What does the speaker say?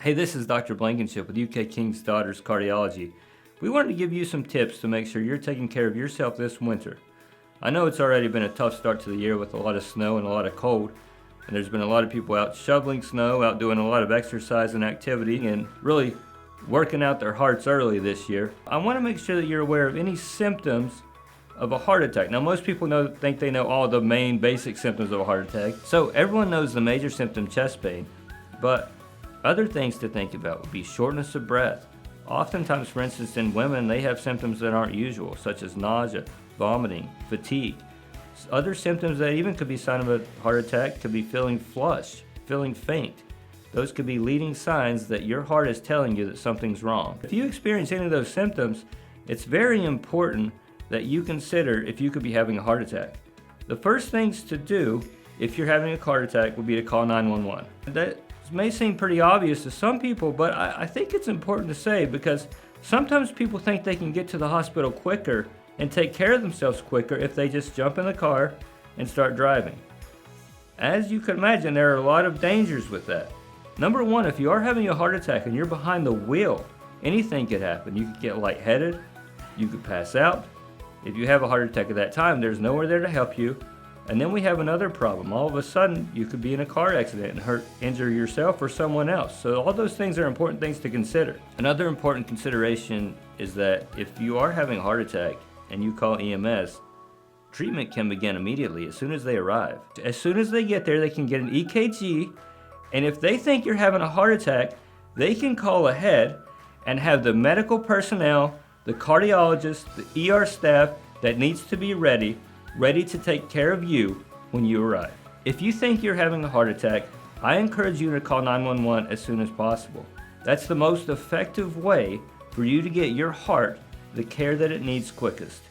Hey, this is Dr. Blankenship with UK King's Daughters Cardiology. We wanted to give you some tips to make sure you're taking care of yourself this winter. I know it's already been a tough start to the year with a lot of snow and a lot of cold, and there's been a lot of people out shoveling snow, out doing a lot of exercise and activity, and really working out their hearts early this year. I want to make sure that you're aware of any symptoms of a heart attack. Now, most people think they know all the main basic symptoms of a heart attack. So everyone knows the major symptom, chest pain, but other things to think about would be shortness of breath. Oftentimes, for instance, in women, they have symptoms that aren't usual, such as nausea, vomiting, fatigue. Other symptoms that even could be a sign of a heart attack could be feeling flushed, feeling faint. Those could be leading signs that your heart is telling you that something's wrong. If you experience any of those symptoms, it's very important that you consider if you could be having a heart attack. The first things to do if you're having a heart attack would be to call 911. That may seem pretty obvious to some people, but I think it's important to say because sometimes people think they can get to the hospital quicker and take care of themselves quicker if they just jump in the car and start driving. As you can imagine, there are a lot of dangers with that. Number one, if you are having a heart attack and you're behind the wheel, anything could happen. You could get lightheaded, you could pass out. If you have a heart attack at that time, there's nowhere there to help you. And then we have another problem. All of a sudden, you could be in a car accident and injure yourself or someone else. So all those things are important things to consider. Another important consideration is that if you are having a heart attack and you call EMS, treatment can begin immediately as soon as they arrive. As soon as they get there, they can get an EKG, and if they think you're having a heart attack, they can call ahead and have the medical personnel, the cardiologist, the ER staff that needs to be ready to take care of you when you arrive. If you think you're having a heart attack, I encourage you to call 911 as soon as possible. That's the most effective way for you to get your heart the care that it needs quickest.